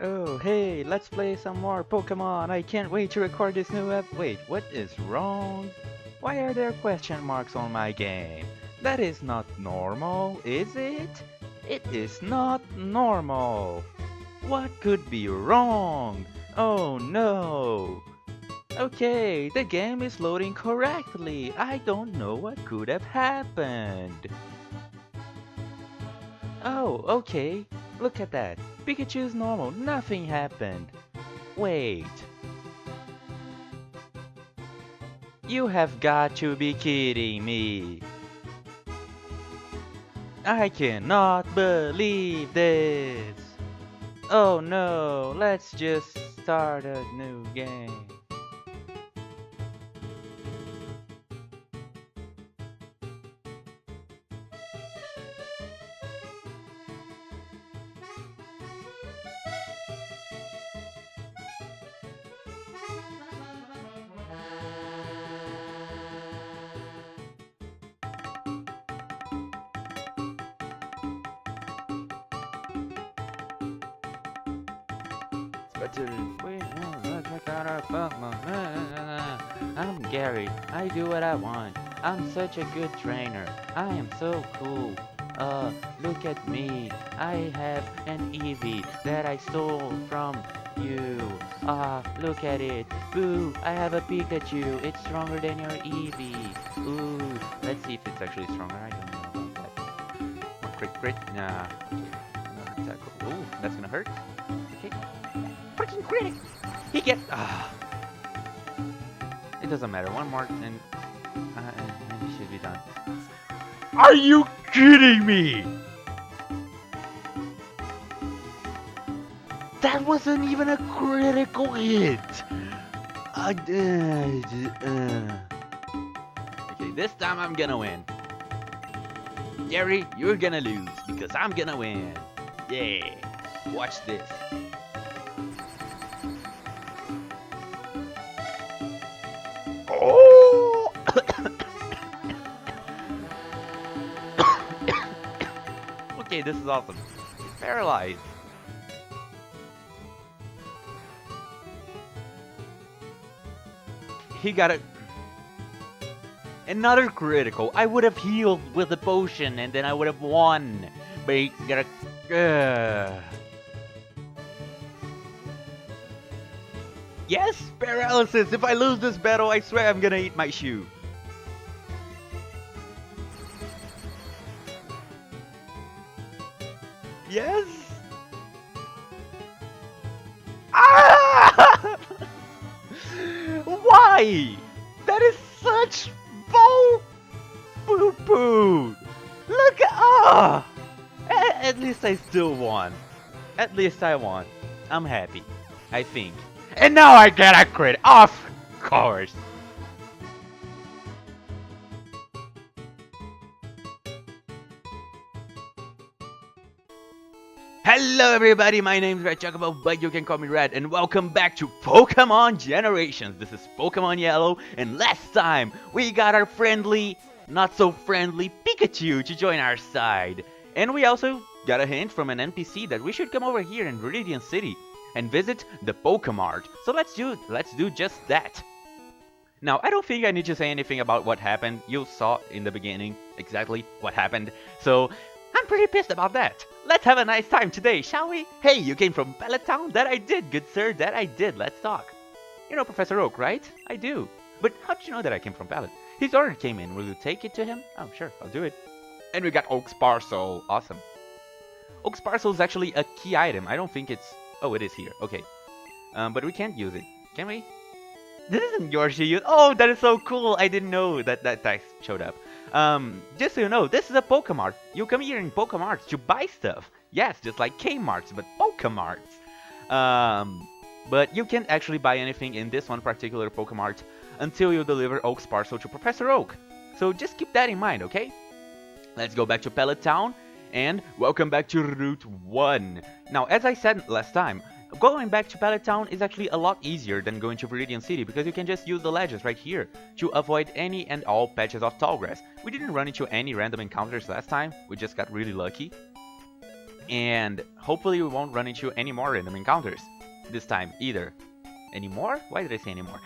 Oh, hey, let's play some more Pokemon. I can't wait to record this new Wait, what is wrong? Why are there question marks on my game? That is not normal, is it? It is not normal. What could be wrong? Oh no. Okay, the game is loading correctly. I don't know what could have happened. Oh, okay. Look at that. Pikachu's normal. Nothing happened. Wait. You have got to be kidding me. I cannot believe this. Oh no, let's just start a new game. I'm Gary. I do what I want. I'm such a good trainer. I am so cool. Look at me. I have an Eevee that I stole from you. Look at it. Boo, I have a Pikachu. It's stronger than your Eevee. Ooh, let's see if it's actually stronger. I don't know about that. Crit, crit. Nah. Another tackle. Ooh, that's gonna hurt. Okay. Freaking critic! He gets. It doesn't matter. One more and he should be done. Are you kidding me? That wasn't even a critical hit. Okay, this time I'm gonna win. Gary, you're gonna lose because I'm gonna win. Yeah. Watch this. Oh! Okay, this is awesome. He's paralyzed. He got it. Another critical. I would have healed with the potion and then I would have won. But he got a. Yes, paralysis. If I lose this battle, I swear I'm gonna eat my shoe. Yes. Ah! Why? That is such bull poo poo. Look at at least I still won. At least I won. I'm happy. I think. And now I get a crit. Of course. Hello everybody, my name is Red Chocobo, but you can call me Red, and welcome back to Pokemon Generations. This is Pokemon Yellow, and last time we got our friendly, not so friendly Pikachu to join our side. And we also got a hint from an NPC that we should come over here in Viridian City and visit the Pokemart. So let's do just that. Now, I don't think I need to say anything about what happened. You saw in the beginning exactly what happened. So I'm pretty pissed about that. Let's have a nice time today, shall we? Hey, you came from Pallet Town? That I did, good sir, that I did. Let's talk. You know Professor Oak, right? I do. But how'd you know that I came from Pallet? His order came in. Will you take it to him? Oh, sure, I'll do it. And we got Oak's Parcel. Awesome. Oak's Parcel is actually a key item. I don't think it's... Oh, it is here. Okay. But we can't use it. Can we? This isn't yours to use. Oh, that is so cool. I didn't know that dice showed up. Just so you know, this is a Pokemart. You come here in Pokemarts to buy stuff. Yes, just like Kmarts, but Pokemarts. But you can't actually buy anything in this one particular Pokemart until you deliver Oak's Parcel to Professor Oak. So just keep that in mind, okay? Let's go back to Pallet Town, and welcome back to Route 1. Now, as I said last time, going back to Pallet Town is actually a lot easier than going to Viridian City because you can just use the ledges right here to avoid any and all patches of tall grass. We didn't run into any random encounters last time, we just got really lucky. And hopefully we won't run into any more random encounters this time either. Anymore? Why did I say anymore?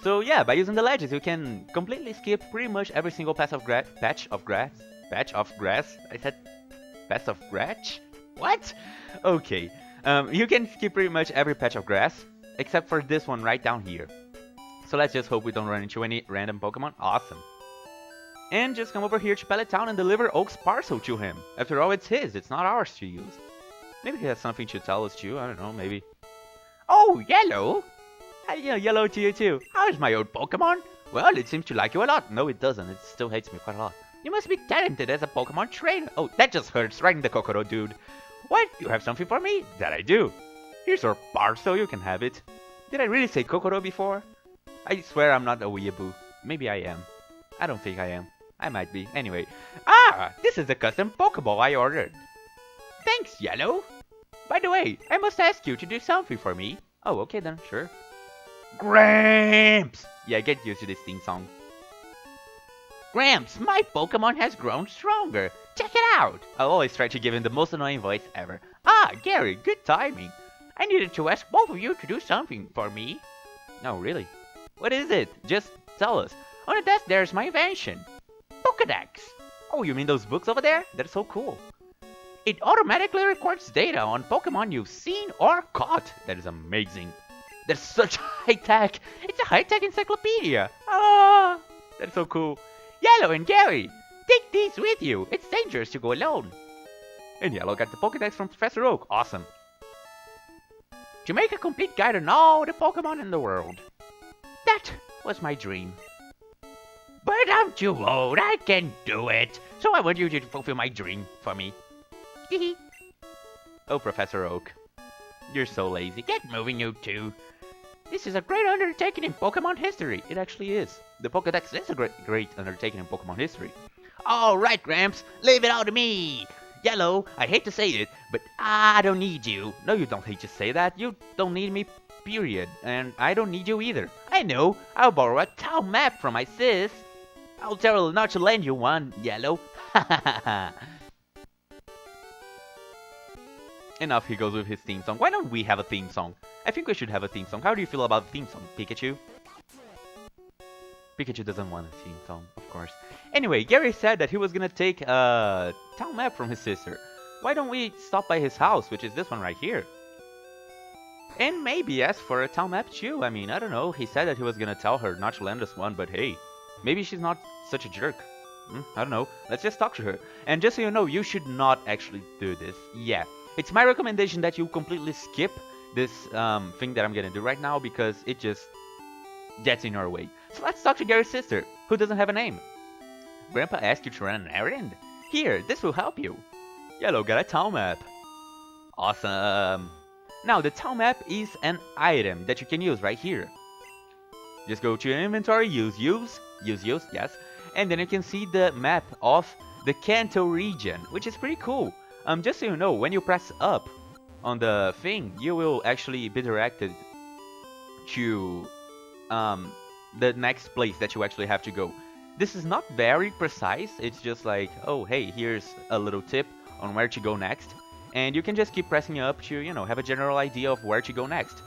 So yeah, by using the ledges, you can completely skip pretty much every single patch of grass. Patch of grass. I said patch of grass. What? Okay. You can skip pretty much every patch of grass except for this one right down here. So let's just hope we don't run into any random Pokemon. Awesome. And just come over here to Pallet Town and deliver Oak's parcel to him. After all, it's his. It's not ours to use. Maybe he has something to tell us too. I don't know. Maybe. Oh, Yellow! Yeah, Yellow to you too. How's my old Pokemon? Well, it seems to like you a lot. No, it doesn't. It still hates me quite a lot. You must be talented as a Pokemon trainer. Oh, that just hurts right in the Kokoro, dude. What? You have something for me? That I do. Here's your parcel. You can have it. Did I really say Kokoro before? I swear I'm not a weeaboo. Maybe I am. I don't think I am. I might be. Anyway. Ah! This is the custom Pokeball I ordered. Thanks, Yellow. By the way, I must ask you to do something for me. Oh, okay then. Sure. Gramps! Yeah, get used to this theme song. Gramps, my Pokemon has grown stronger. Check it out. I'll always try to give him the most annoying voice ever. Ah, Gary, good timing. I needed to ask both of you to do something for me. No, really? What is it? Just tell us. On the desk there's my invention. Pokédex. Oh, you mean those books over there? That's so cool. It automatically records data on Pokemon you've seen or caught. That is amazing. That's such high tech. It's a high tech encyclopedia. Ah, that's so cool. Yellow and Gary, take these with you. It's dangerous to go alone. And Yellow got the Pokédex from Professor Oak. Awesome. To make a complete guide on all the Pokemon in the world. That was my dream. But I'm too old. I can't do it. So I want you to fulfill my dream for me. Hehe. Oh, Professor Oak. You're so lazy. Get moving, you two. This is a great undertaking in Pokemon history. It actually is. The Pokédex is a great undertaking in Pokemon history. Alright, Gramps. Leave it all to me. Yellow, I hate to say it, but I don't need you. No, you don't hate to say that. You don't need me, period. And I don't need you either. I know. I'll borrow a town map from my sis. I'll tell her not to lend you one, Yellow. Ha ha ha ha. And off he goes with his theme song. Why don't we have a theme song? I think we should have a theme song. How do you feel about the theme song, Pikachu? Pikachu doesn't want a theme song, of course. Anyway, Gary said that he was gonna take a town map from his sister. Why don't we stop by his house, which is this one right here? And maybe ask for a town map too. I mean, I don't know. He said that he was gonna tell her not to lend us one, but hey, maybe she's not such a jerk. I don't know. Let's just talk to her. And just so you know, you should not actually do this. Yeah. It's my recommendation that you completely skip this thing that I'm gonna do right now because it just gets in your way. So let's talk to Gary's sister, who doesn't have a name. Grandpa asked you to run an errand? Here, this will help you. Yellow got a town map. Awesome. Now, the town map is an item that you can use right here. Just go to your inventory, use, yes. And then you can see the map of the Kanto region, which is pretty cool. Just so you know, when you press up on the thing, you will actually be directed to the next place that you actually have to go. This is not very precise. It's just like, oh, hey, here's a little tip on where to go next. And you can just keep pressing up to, you know, have a general idea of where to go next.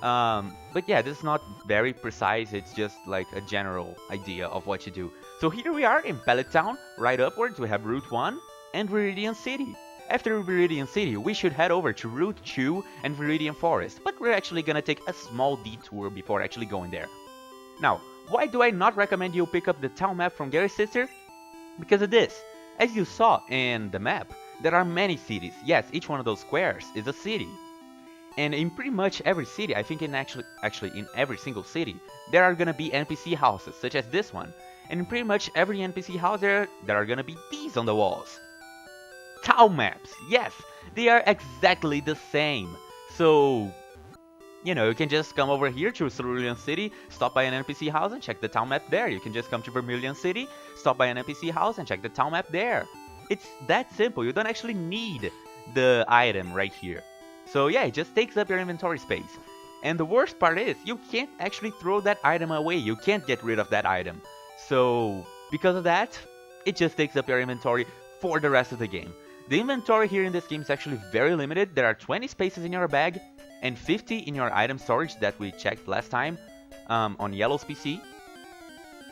But yeah, this is not very precise. It's just like a general idea of what to do. So here we are in Pallet Town. Right upwards, we have Route 1 and Viridian City. After Viridian City, we should head over to Route 2 and Viridian Forest. But we're actually gonna take a small detour before actually going there. Now, why do I not recommend you pick up the town map from Gary's sister? Because of this. As you saw in the map, there are many cities. Yes, each one of those squares is a city. And in pretty much every city, I think in actually in every single city, there are gonna be NPC houses, such as this one. And in pretty much every NPC house there are gonna be these on the walls. Town maps, yes, they are exactly the same. So, you know, you can just come over here to Cerulean City, stop by an NPC house and check the town map there. You can just come to Vermilion City, stop by an NPC house and check the town map there. It's that simple. You don't actually need the item right here. So yeah, it just takes up your inventory space. And the worst part is, you can't actually throw that item away. You can't get rid of that item. So, because of that, it just takes up your inventory for the rest of the game. The inventory here in this game is actually very limited. There are 20 spaces in your bag and 50 in your item storage that we checked last time on Yellow's PC.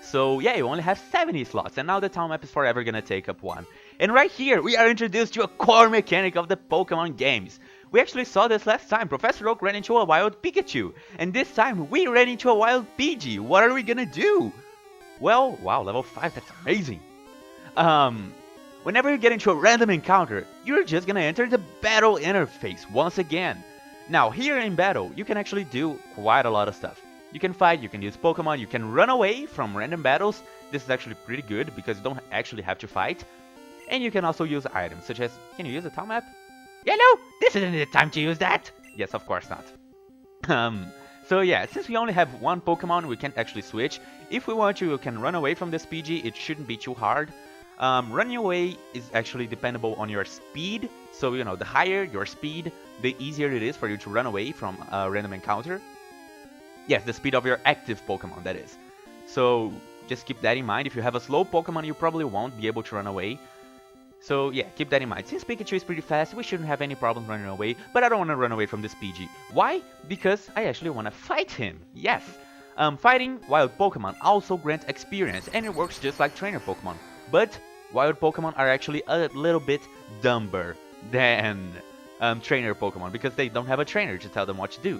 So yeah, you only have 70 slots, and now the town map is forever gonna take up one. And right here, we are introduced to a core mechanic of the Pokemon games. We actually saw this last time. Professor Oak ran into a wild Pikachu, and this time we ran into a wild Pidgey. What are we gonna do? Well, wow, level 5, that's amazing. Whenever you get into a random encounter, you're just gonna enter the battle interface once again. Now, here in battle, you can actually do quite a lot of stuff. You can fight, you can use Pokemon, you can run away from random battles. This is actually pretty good because you don't actually have to fight. And you can also use items, such as, can you use a town map? Yellow, this isn't the time to use that! Yes, of course not. So yeah, since we only have one Pokemon, we can't actually switch. If we want to, we can run away from this PG, it shouldn't be too hard. Running away is actually dependable on your speed, so you know, the higher your speed, the easier it is for you to run away from a random encounter. Yes, the speed of your active Pokemon, that is. So just keep that in mind. If you have a slow Pokemon, you probably won't be able to run away. So yeah, keep that in mind. Since Pikachu is pretty fast, we shouldn't have any problem running away, but I don't want to run away from this PG. Why? Because I actually want to fight him. Yes. Fighting wild Pokemon also grants experience, and it works just like trainer Pokemon. But wild Pokemon are actually a little bit dumber than trainer Pokemon, because they don't have a trainer to tell them what to do.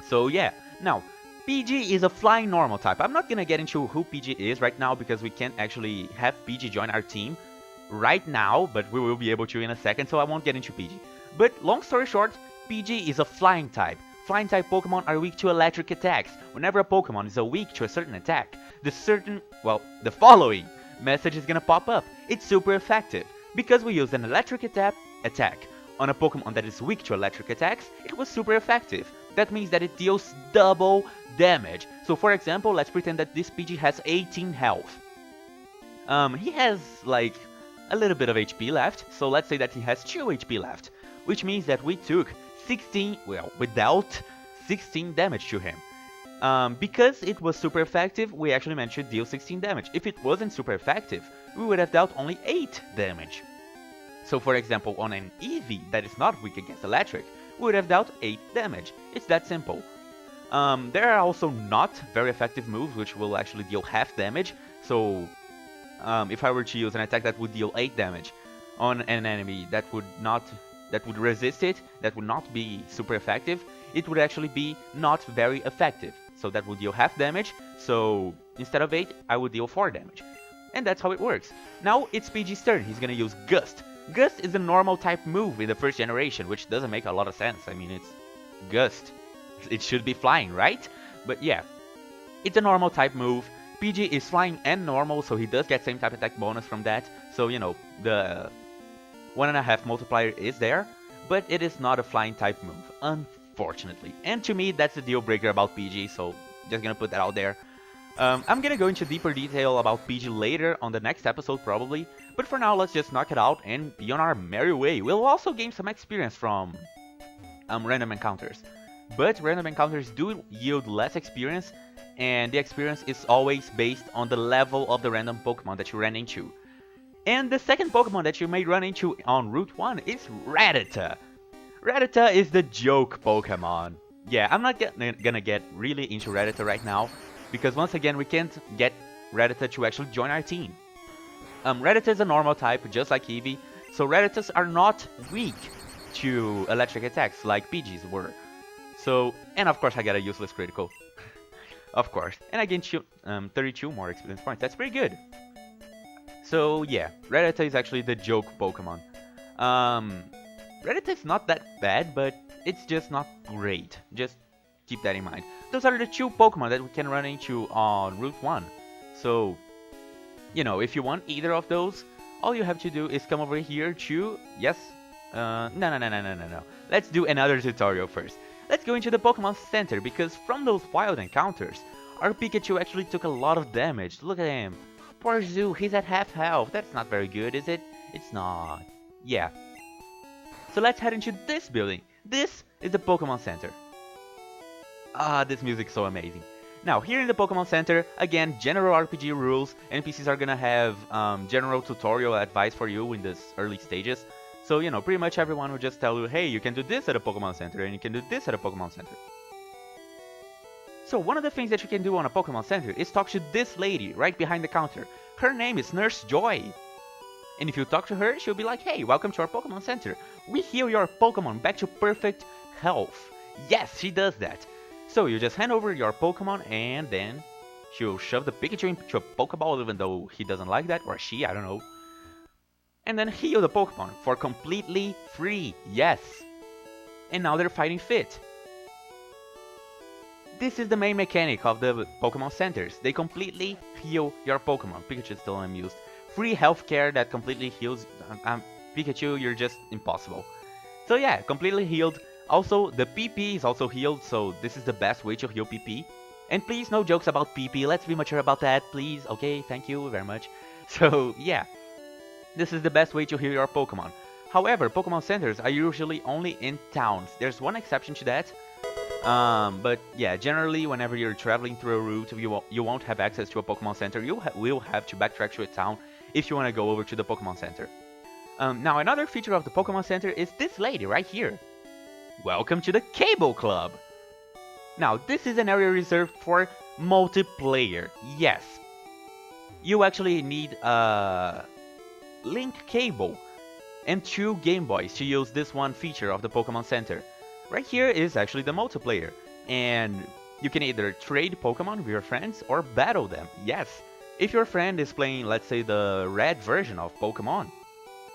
So yeah, now, PG is a flying normal type. I'm not gonna get into who PG is right now because we can't actually have PG join our team right now, but we will be able to in a second, so I won't get into PG. But long story short, PG is a flying type. Flying type Pokemon are weak to electric attacks. Whenever a Pokemon is weak to a certain attack, the following message is gonna pop up. It's super effective. Because we used an electric attack on a Pokemon that is weak to electric attacks, it was super effective. That means that it deals double damage. So for example, let's pretend that this PG has 18 health. He has like a little bit of HP left, so let's say that he has 2 HP left, which means that we took 16, well, we dealt 16 damage to him. Because it was super effective, we actually managed to deal 16 damage. If it wasn't super effective, we would have dealt only 8 damage. So for example, on an Eevee that is not weak against electric, we would have dealt 8 damage. It's that simple. There are also not very effective moves which will actually deal half damage. So if I were to use an attack that would deal 8 damage on an enemy that would resist it, that would not be super effective, it would actually be not very effective. So that would deal half damage, so instead of 8, I would deal 4 damage. And that's how it works. Now it's PG's turn, he's gonna use Gust. Gust is a normal type move in the first generation, which doesn't make a lot of sense. I mean, it's Gust. It should be flying, right? But yeah, it's a normal type move. PG is flying and normal, so he does get same type attack bonus from that. So, you know, the 1.5 multiplier is there, but it is not a flying type move, unfortunately. And to me, that's a deal breaker about PG, so just gonna put that out there. I'm gonna go into deeper detail about PG later on the next episode probably, but for now let's just knock it out and be on our merry way. We'll also gain some experience from random encounters, but random encounters do yield less experience, and the experience is always based on the level of the random Pokemon that you ran into. And the second Pokemon that you may run into on Route 1 is Rattata. Rattata is the joke Pokemon. Yeah, I'm not gonna get really into Rattata right now, because once again, we can't get Rattata to actually join our team. Rattata is a normal type, just like Eevee, so Rattatas are not weak to electric attacks like Pidgeys were. So, and of course I got a useless critical. Of course. And I gained 32 more experience points, that's pretty good. So yeah, Rattata is actually the joke Pokemon. Rattata is not that bad, but it's just not great. Just keep that in mind. Those are the 2 Pokemon that we can run into on Route 1. So, you know, if you want either of those, all you have to do is come over here to... Yes? No. Let's do another tutorial first. Let's go into the Pokemon Center, because from those wild encounters, our Pikachu actually took a lot of damage. Look at him. Poor Zoo, he's at half health. That's not very good, is it? It's not. Yeah. So let's head into this building. This is the Pokemon Center. Ah, this music's so amazing. Now, here in the Pokemon Center, again, general RPG rules. NPCs are gonna have general tutorial advice for you in this early stages. So, pretty much everyone will just tell you, hey, you can do this at a Pokemon Center, and you can do this at a Pokemon Center. So, one of the things that you can do on a Pokemon Center is talk to this lady right behind the counter. Her name is Nurse Joy. And if you talk to her, she'll be like, hey, welcome to our Pokemon Center. We heal your Pokemon back to perfect health. Yes, she does that. So you just hand over your Pokemon and then she'll shove the Pikachu into a Pokeball even though he doesn't like that, or she, I don't know. And then heal the Pokemon for completely free, yes. And now they're fighting fit. This is the main mechanic of the Pokemon Centers. They completely heal your Pokemon. Pikachu is still amused. Free healthcare that completely heals. Pikachu, you're just impossible. So yeah, completely healed. Also, the PP is also healed, so this is the best way to heal PP. And please, no jokes about PP. Let's be mature about that, please. Okay, thank you very much. So yeah, this is the best way to heal your Pokemon. However, Pokemon Centers are usually only in towns. There's one exception to that. But yeah, generally, whenever you're traveling through a route, you won't have access to a Pokemon Center. You will have to backtrack to a town if you want to go over to the Pokemon Center. Now, another feature of the Pokemon Center is this lady right here. Welcome to the Cable Club. Now, this is an area reserved for multiplayer. Yes, you actually need a link cable and 2 Game Boys to use this one feature of the Pokemon Center. Right here is actually the multiplayer, and you can either trade Pokemon with your friends or battle them. Yes, if your friend is playing, let's say, the red version of Pokemon,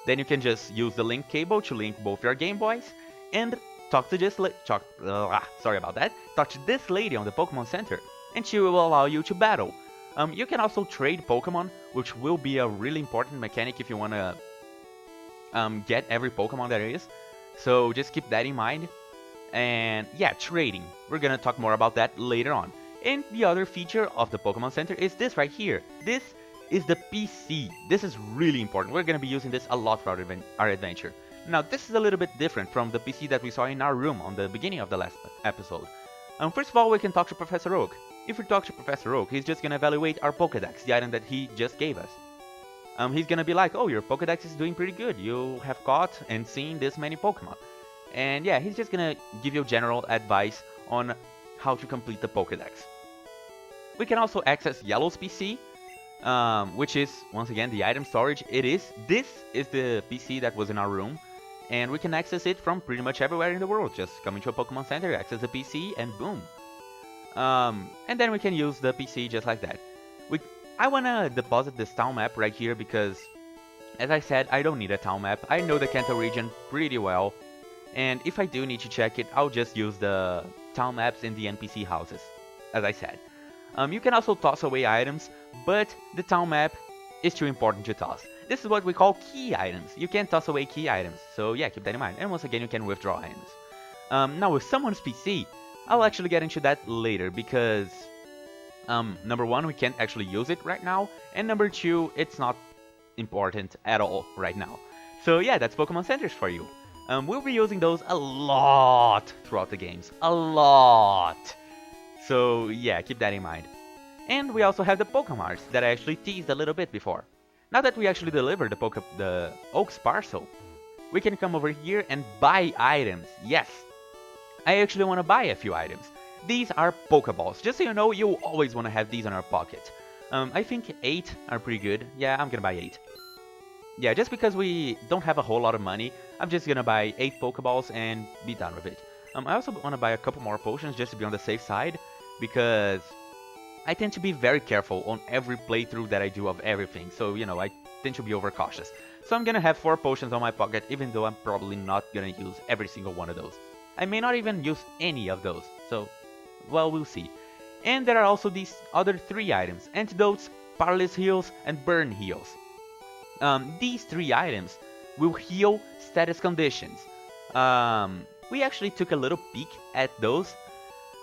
then you can just use the link cable to link both your Game Boys and talk to this talk to this lady on the Pokemon Center, and she will allow you to battle. You can also trade Pokemon, which will be a really important mechanic if you want to get every Pokemon there is. So just keep that in mind. And yeah, trading. We're gonna talk more about that later on. And the other feature of the Pokemon Center is this right here. This is the PC. This is really important. We're gonna be using this a lot for our adventure. Now, this is a little bit different from the PC that we saw in our room on the beginning of the last episode. First of all, we can talk to Professor Oak. If we talk to Professor Oak, he's just gonna evaluate our Pokédex, the item that he just gave us. He's gonna be like, oh, your Pokédex is doing pretty good. You have caught and seen this many Pokemon. And yeah, he's just gonna give you general advice on how to complete the Pokédex. We can also access Yellow's PC, which is, once again, the item storage. This is the PC that was in our room, and we can access it from pretty much everywhere in the world. Just come into a Pokemon Center, access the PC, and boom. And then we can use the PC just like that. I wanna deposit this town map right here because, as I said, I don't need a town map. I know the Kanto region pretty well. And if I do need to check it, I'll just use the town maps in the NPC houses, as I said. You can also toss away items, but the town map is too important to toss. This is what we call key items. You can't toss away key items, so yeah, keep that in mind. And once again, you can withdraw items. Now, with someone's PC, I'll actually get into that later, because number one, we can't actually use it right now, and number two, it's not important at all right now. So yeah, that's Pokemon Centers for you. We'll be using those a lot throughout the games. A lot! So yeah, keep that in mind. And we also have the Pokemarts that I actually teased a little bit before. Now that we actually delivered the Oaks parcel, we can come over here and buy items. Yes! I actually want to buy a few items. These are Pokeballs. Just so you know, you always want to have these in our pocket. I think 8 are pretty good. Yeah, I'm gonna buy 8. Yeah, just because we don't have a whole lot of money, I'm just gonna buy 8 Pokeballs and be done with it. I also want to buy a couple more potions just to be on the safe side, because I tend to be very careful on every playthrough that I do of everything, so I tend to be overcautious. So I'm gonna have 4 potions on my pocket, even though I'm probably not gonna use every single one of those. I may not even use any of those, so, well, we'll see. And there are also these other 3 items: Antidotes, Powerless Heals, and Burn Heals. These 3 items will heal status conditions. We actually took a little peek at those.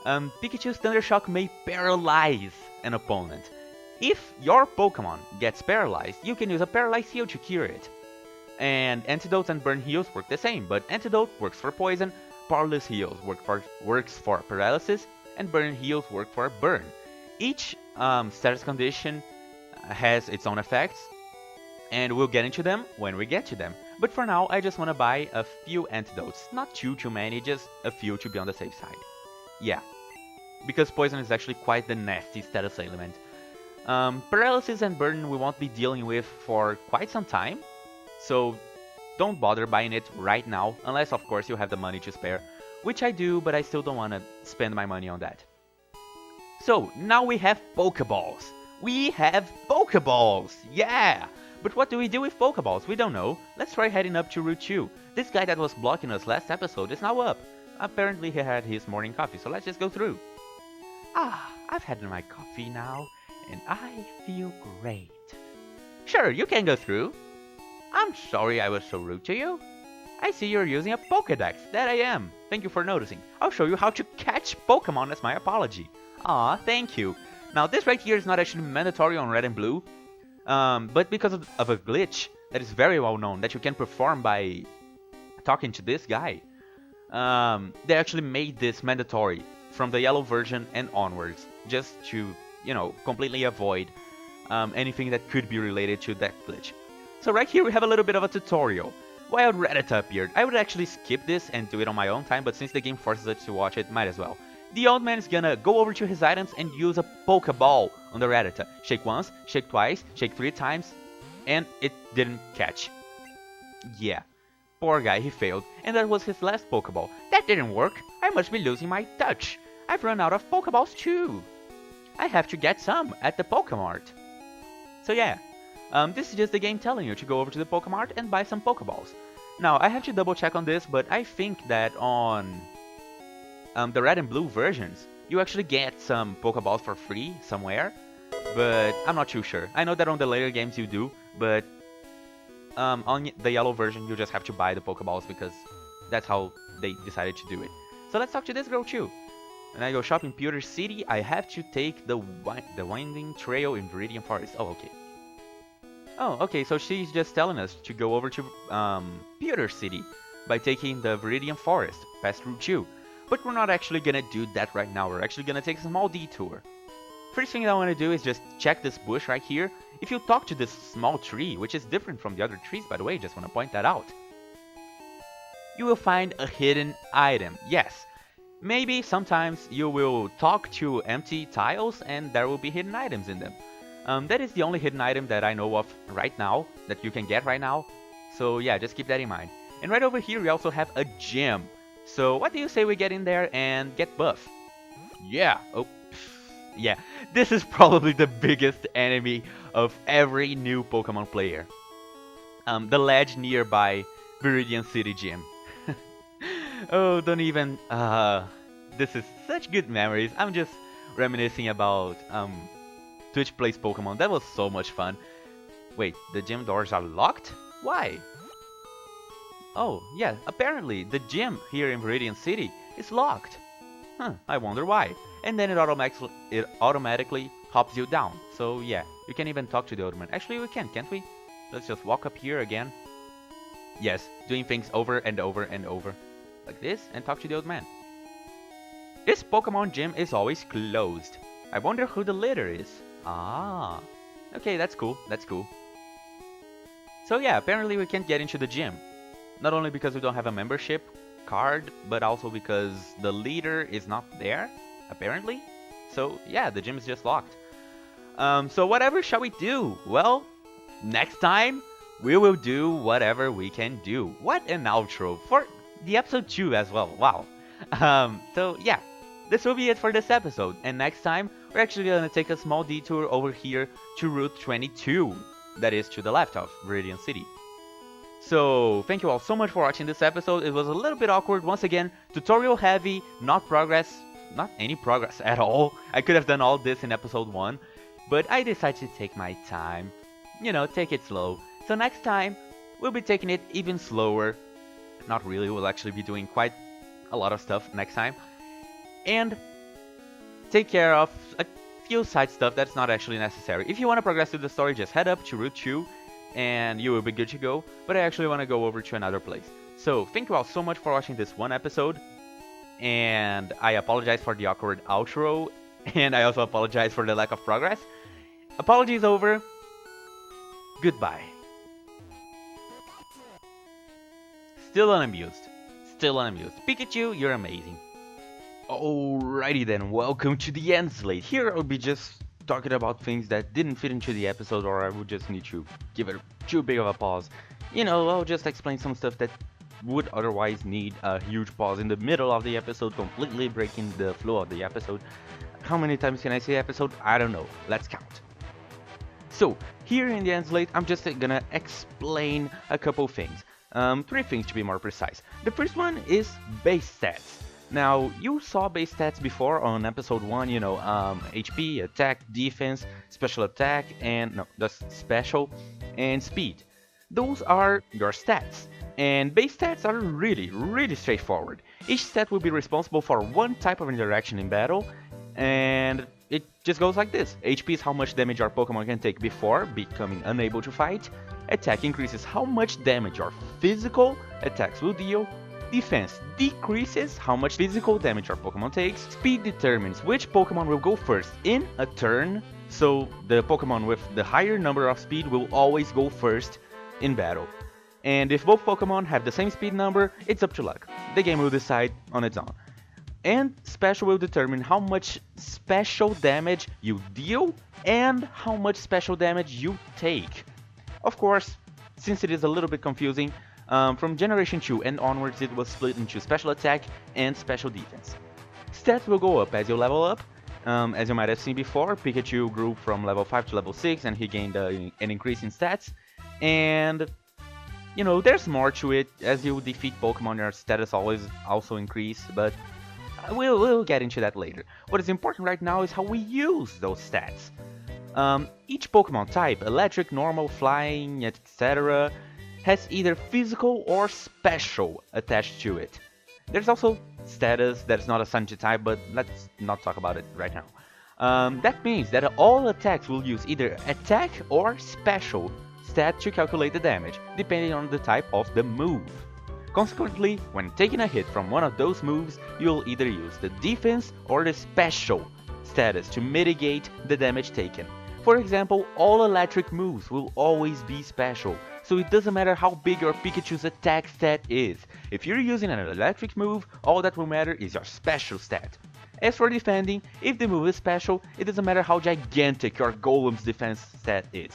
Pikachu's Thunder Shock may paralyze an opponent. If your Pokemon gets paralyzed, you can use a Paralyze Heal to cure it. And Antidotes and Burn Heals work the same, but Antidote works for poison, Powerless Heals works for paralysis, and Burn Heals work for burn. Each status condition has its own effects, and we'll get into them when we get to them. But for now, I just want to buy a few antidotes. Not too many, just a few to be on the safe side. Yeah, because poison is actually quite the nasty status element. Paralysis and burden we won't be dealing with for quite some time, so don't bother buying it right now, unless of course you have the money to spare, which I do, but I still don't want to spend my money on that. So, now we have Pokeballs. We have Pokeballs! Yeah! But what do we do with Pokeballs? We don't know. Let's try heading up to Route 2. This guy that was blocking us last episode is now up. Apparently he had his morning coffee, so let's just go through. I've had my coffee now, and I feel great. Sure, you can go through. I'm sorry I was so rude to you. I see you're using a Pokédex. That I am. Thank you for noticing. I'll show you how to catch Pokémon as my apology. Aw, thank you. Now this right here is not actually mandatory on Red and Blue, but because of a glitch that is very well known that you can perform by talking to this guy, they actually made this mandatory from the yellow version and onwards, just to, you know, completely avoid anything that could be related to that glitch. So right here we have a little bit of a tutorial. While Rattata appeared, I would actually skip this and do it on my own time, but since the game forces us to watch it, might as well. The old man is gonna go over to his items and use a Pokeball on the Rattata. Shake once, shake twice, shake 3 times, and it didn't catch. Yeah, poor guy, he failed, and that was his last Pokeball. That didn't work. I must be losing my touch. I've run out of Pokeballs too. I have to get some at the Pokemart. So yeah, this is just the game telling you to go over to the Pokemart and buy some Pokeballs. Now, I have to double check on this, but I think that on the Red and Blue versions, you actually get some Pokeballs for free somewhere, but I'm not too sure. I know that on the later games you do, but on the Yellow version you just have to buy the Pokeballs because that's how they decided to do it. So let's talk to this girl too. When I go shopping Pewter City, I have to take the winding trail in Viridian Forest. Oh, okay. Oh, okay, so she's just telling us to go over to Pewter City by taking the Viridian Forest past Route 2. But we're not actually gonna do that right now. We're actually gonna take a small detour. First thing I want to do is just check this bush right here. If you talk to this small tree, which is different from the other trees by the way, just want to point that out, you will find a hidden item. Yes, maybe sometimes you will talk to empty tiles and there will be hidden items in them. That is the only hidden item that I know of right now, that you can get right now. So yeah, just keep that in mind. And right over here we also have a gym. So what do you say we get in there and get buff? Yeah, oh, yeah, this is probably the biggest enemy of every new Pokemon player. The ledge nearby Viridian City Gym. Oh, don't even, this is such good memories. I'm just reminiscing about, Twitch Plays Pokemon. That was so much fun. Wait, the gym doors are locked? Why? Oh, yeah, apparently the gym here in Viridian City is locked. Huh, I wonder why. And then it automatically hops you down. So yeah, you can even talk to the old man. Actually, we can, can't we? Let's just walk up here again. Yes, doing things over and over and over. Like this, and talk to the old man. This Pokemon gym is always closed. I wonder who the leader is. Ah, okay, that's cool, that's cool. So yeah, apparently we can't get into the gym. Not only because we don't have a membership card, but also because the leader is not there, apparently. So yeah, the gym is just locked. So whatever shall we do? Well, next time we will do whatever we can do. What an outro for the episode 2 as well. Wow. So yeah, this will be it for this episode. And next time we're actually gonna take a small detour over here to Route 22. That is to the left of Viridian City. So, thank you all so much for watching this episode. It was a little bit awkward, once again, tutorial heavy, not any progress at all. I could have done all this in episode 1, but I decided to take my time. You know, take it slow. So next time, we'll be taking it even slower. Not really, we'll actually be doing quite a lot of stuff next time. And take care of a few side stuff that's not actually necessary. If you want to progress through the story, just head up to Route 2. And you will be good to go, but I actually want to go over to another place. So, thank you all so much for watching this one episode, and I apologize for the awkward outro. And I also apologize for the lack of progress. Apologies over. Goodbye. Still unamused. Still unamused. Pikachu, you're amazing. Alrighty then, welcome to the end slate. Here I'll be just talking about things that didn't fit into the episode, or I would just need to give it too big of a pause. I'll just explain some stuff that would otherwise need a huge pause in the middle of the episode, completely breaking the flow of the episode. How many times can I say episode? I don't know. Let's count. So, here in the end slate, I'm just gonna explain a couple things. 3 things to be more precise. The first one is base stats. Now, you saw base stats before on episode 1, HP, attack, defense, special attack, and, no, that's special, and speed. Those are your stats. And base stats are really, really straightforward. Each stat will be responsible for one type of interaction in battle, and it just goes like this. HP is how much damage your Pokemon can take before becoming unable to fight. Attack increases how much damage your physical attacks will deal. Defense decreases how much physical damage your Pokemon takes. Speed determines which Pokemon will go first in a turn, so the Pokemon with the higher number of speed will always go first in battle. And if both Pokemon have the same speed number, it's up to luck. The game will decide on its own. And special will determine how much special damage you deal and how much special damage you take. Of course, since it is a little bit confusing, from Generation 2 and onwards it was split into special attack and special defense. Stats will go up as you level up. As you might have seen before, Pikachu grew from level 5 to level 6 and he gained an increase in stats. And there's more to it. As you defeat Pokemon, your status always also increase, but we'll get into that later. What is important right now is how we use those stats. Each Pokemon type, electric, normal, flying, etc., has either physical or special attached to it. There's also status that is not assigned to type, but let's not talk about it right now. That means that all attacks will use either attack or special stat to calculate the damage, depending on the type of the move. Consequently, when taking a hit from one of those moves, you'll either use the defense or the special status to mitigate the damage taken. For example, all electric moves will always be special, so it doesn't matter how big your Pikachu's attack stat is. If you're using an electric move, all that will matter is your special stat. As for defending, if the move is special, it doesn't matter how gigantic your Golem's defense stat is.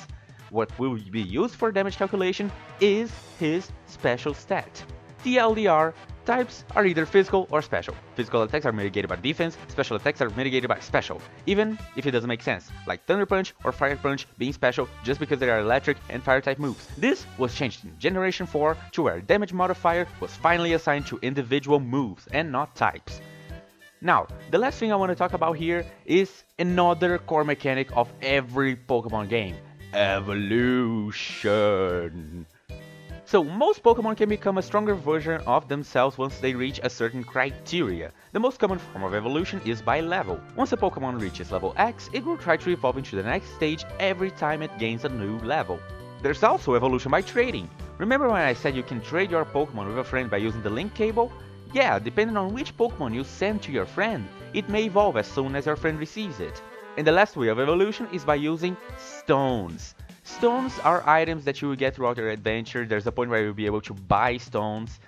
What will be used for damage calculation is his special stat. TLDR, types are either physical or special. Physical attacks are mitigated by defense, special attacks are mitigated by special, even if it doesn't make sense, like Thunder Punch or Fire Punch being special just because they are electric and fire type moves. This was changed in Generation 4 to where damage modifier was finally assigned to individual moves and not types. Now, the last thing I want to talk about here is another core mechanic of every Pokemon game: evolution. So, most Pokemon can become a stronger version of themselves once they reach a certain criteria. The most common form of evolution is by level. Once a Pokemon reaches level X, it will try to evolve into the next stage every time it gains a new level. There's also evolution by trading. Remember when I said you can trade your Pokemon with a friend by using the link cable? Yeah, depending on which Pokemon you send to your friend, it may evolve as soon as your friend receives it. And the last way of evolution is by using stones. Stones are items that you will get throughout your adventure. There's a point where you'll be able to buy stones.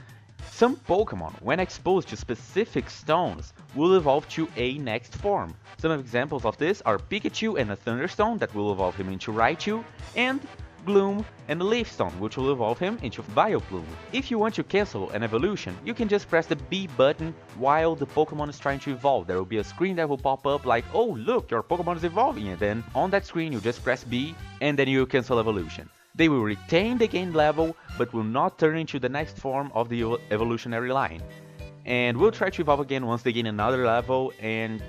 Some Pokemon, when exposed to specific stones, will evolve to a next form. Some examples of this are Pikachu and a Thunderstone that will evolve him into Raichu, and Gloom and a Leaf Stone, which will evolve him into Vileplume. If you want to cancel an evolution, you can just press the B button while the Pokemon is trying to evolve. There will be a screen that will pop up like, oh look, your Pokemon is evolving, and then on that screen you just press B and then you cancel evolution. They will retain the gained level, but will not turn into the next form of the evolutionary line. And will try to evolve again once they gain another level, and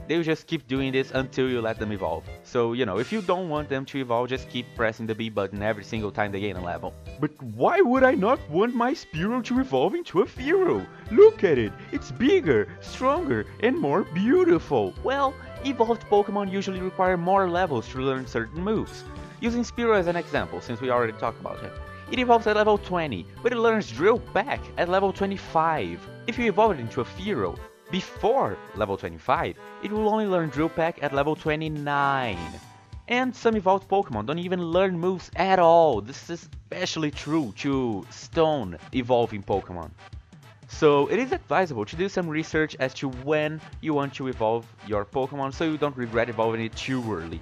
they'll just keep doing this until you let them evolve. So, if you don't want them to evolve, just keep pressing the B button every single time they gain a level. But why would I not want my Spearow to evolve into a Fearow? Look at it! It's bigger, stronger, and more beautiful! Well, evolved Pokemon usually require more levels to learn certain moves. Using Spearow as an example, since we already talked about it. It evolves at level 20, but it learns Drill Peck at level 25. If you evolve it into a Fearow, Before level 25, it will only learn Drill Peck at level 29. And some evolved Pokemon don't even learn moves at all. This is especially true to Stone evolving Pokemon. So it is advisable to do some research as to when you want to evolve your Pokemon so you don't regret evolving it too early.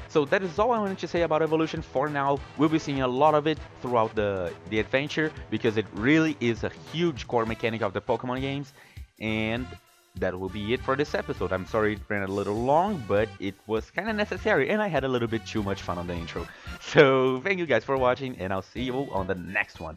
So that is all I wanted to say about evolution for now. We'll be seeing a lot of it throughout the adventure because it really is a huge core mechanic of the Pokemon games. And that will be it for this episode. I'm sorry it ran a little long, but it was kind of necessary and I had a little bit too much fun on the intro. So thank you guys for watching and I'll see you on the next one.